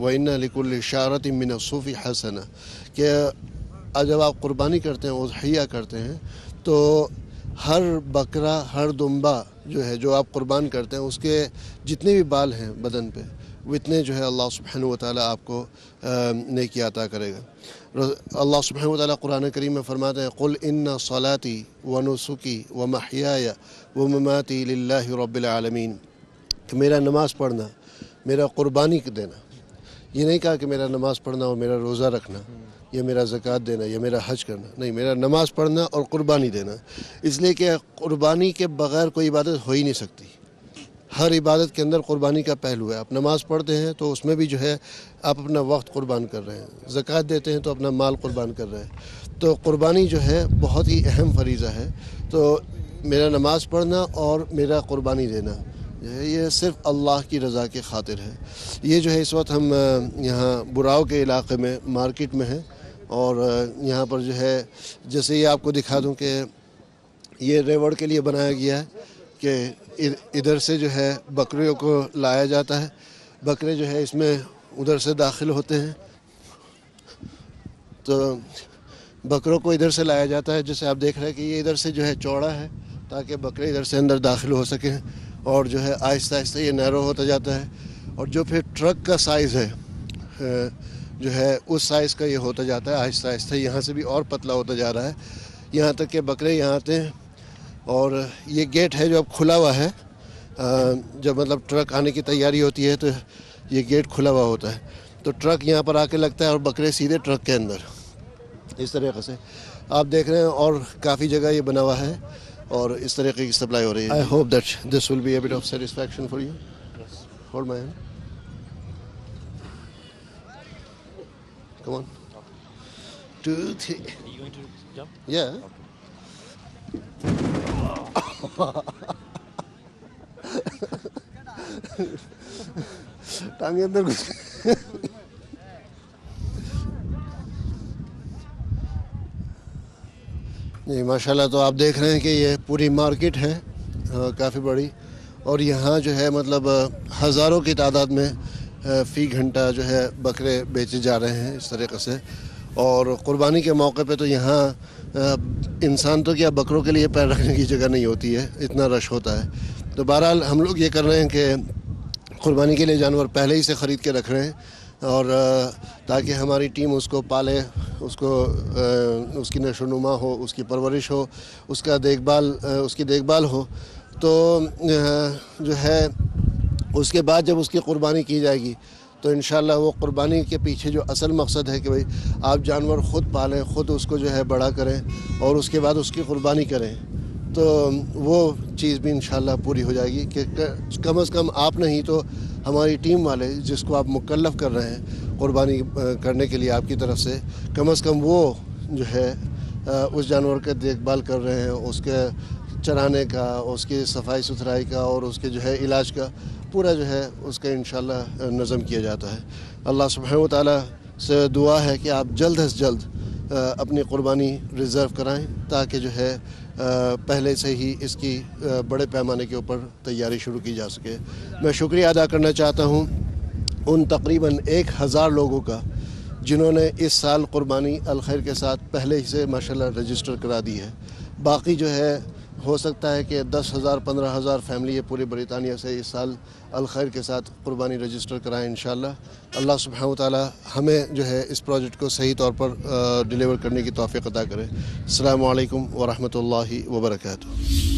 وَإِنَّ لِكُلِّ شَعْرَةٍ مِّنَ الصُّوفِ حَسَنَةً کہ جب آپ قربانی کرتے ہیں، اضحیہ کرتے ہیں، تو ہر بکرا، ہر دمبا جو ہے جو آپ قربان کرتے ہیں، اس کے جتنے بھی بال ہیں بدن پہ، وہ اتنے جو ہے اللہ سبحانہ و تعالیٰ آپ کو نیکی عطا کرے گا۔ اللہ سبحانہ و تعالیٰ قرآن کریم میں فرماتے ہیں قُلْ إِنَّ صَلَاتِي وَنُسُكِي وَمَحْيَايَ وَمَمَاتِي لِلَّهِ رَبِّ الْعَالَمِينَ کہ میرا نماز پڑھنا، میرا قربانی دینا، یہ نہیں کہا کہ میرا نماز پڑھنا اور میرا روزہ رکھنا یا میرا زکوٰۃ دینا یا میرا حج کرنا، نہیں، میرا نماز پڑھنا اور قربانی دینا، اس لیے کہ قربانی کے بغیر کوئی عبادت ہو ہی نہیں سکتی۔ ہر عبادت کے اندر قربانی کا پہلو ہے۔ آپ نماز پڑھتے ہیں تو اس میں بھی جو ہے آپ اپنا وقت قربان کر رہے ہیں، زکوٰۃ دیتے ہیں تو اپنا مال قربان کر رہے ہیں، تو قربانی جو ہے بہت ہی اہم فریضہ ہے۔ تو میرا نماز پڑھنا اور میرا قربانی دینا یہ صرف اللہ کی رضا کے خاطر ہے۔ یہ جو ہے اس وقت ہم یہاں براؤ کے علاقے میں مارکیٹ میں ہیں، اور یہاں پر جو ہے جیسے یہ آپ کو دکھا دوں کہ یہ ریوڑ کے لیے بنایا گیا ہے کہ ادھر سے جو ہے بکریوں کو لایا جاتا ہے، بکرے جو ہے اس میں ادھر سے داخل ہوتے ہیں، تو بکروں کو ادھر سے لایا جاتا ہے، جیسے آپ دیکھ رہے ہیں کہ یہ ادھر سے جو ہے چوڑا ہے تاکہ بکرے ادھر سے اندر داخل ہو سکیں، اور جو ہے آہستہ آہستہ یہ نیرو ہوتا جاتا ہے، اور جو پھر ٹرک کا سائز ہے جو ہے اس سائز کا یہ ہوتا جاتا ہے آہستہ آہستہ، یہاں سے بھی اور پتلا ہوتا جا رہا ہے یہاں تک کہ بکرے یہاں آتے ہیں۔ اور یہ گیٹ ہے جو اب کھلا ہوا ہے، جب مطلب ٹرک آنے کی تیاری ہوتی ہے تو یہ گیٹ کھلا ہوا ہوتا ہے، تو ٹرک یہاں پر آ کے لگتا ہے اور بکرے سیدھے ٹرک کے اندر، اس طریقے سے آپ دیکھ رہے ہیں، اور کافی جگہ یہ بنا ہوا ہے اور اس طریقے کی سپلائی ہو رہی ہے۔ I hope that this will be a bit of satisfaction for you. Hold my hand. Come on. 2, 3. Are you going to jump? Yeah. ٹانگیں اندر گھس جی ماشاءاللہ۔ تو آپ دیکھ رہے ہیں کہ یہ پوری مارکیٹ ہے کافی بڑی، اور یہاں جو ہے مطلب ہزاروں کی تعداد میں فی گھنٹہ جو ہے بکرے بیچے جا رہے ہیں اس طریقے سے، اور قربانی کے موقع پہ تو یہاں انسان تو کیا بکروں کے لیے پیر رکھنے کی جگہ نہیں ہوتی ہے، اتنا رش ہوتا ہے۔ تو بہرحال ہم لوگ یہ کر رہے ہیں کہ قربانی کے لیے جانور پہلے ہی سے خرید کے رکھ رہے ہیں، اور تاکہ ہماری ٹیم اس کو پالے، اس کی نشو و نما ہو، اس کی پرورش ہو، اس کی دیکھ بھال ہو، تو جو ہے اس کے بعد جب اس کی قربانی کی جائے گی تو انشاءاللہ وہ قربانی کے پیچھے جو اصل مقصد ہے کہ بھئی آپ جانور خود پالیں، خود اس کو جو ہے بڑا کریں اور اس کے بعد اس کی قربانی کریں، تو وہ چیز بھی انشاءاللہ پوری ہو جائے گی کہ کم از کم آپ نہیں تو ہماری ٹیم والے جس کو آپ مکلف کر رہے ہیں قربانی کرنے کے لیے آپ کی طرف سے، کم از کم وہ جو ہے اس جانور کا دیکھ بھال کر رہے ہیں، اس کے چرانے کا، اس کی صفائی ستھرائی کا اور اس کے جو ہے علاج کا پورا جو ہے اس کا انشاءاللہ نظم کیا جاتا ہے۔ اللہ سبحانہ و تعالیٰ سے دعا ہے کہ آپ جلد از جلد اپنی قربانی ریزرو کرائیں تاکہ جو ہے پہلے سے ہی اس کی بڑے پیمانے کے اوپر تیاری شروع کی جا سکے۔ میں شکریہ ادا کرنا چاہتا ہوں ان تقریباً 1000 لوگوں کا جنہوں نے اس سال قربانی الخیر کے ساتھ پہلے ہی سے ماشاءاللہ رجسٹر کرا دی ہے۔ باقی جو ہے ہو سکتا ہے کہ 10,000 15,000 فیملی پوری برطانیہ سے اس سال الخیر کے ساتھ قربانی رجسٹر کرائیں انشاءاللہ۔ اللہ سبحانہ و تعالی ہمیں جو ہے اس پروجیکٹ کو صحیح طور پر ڈیلیور کرنے کی توفیق عطا کرے۔ السلام علیکم ورحمۃ اللہ وبرکاتہ۔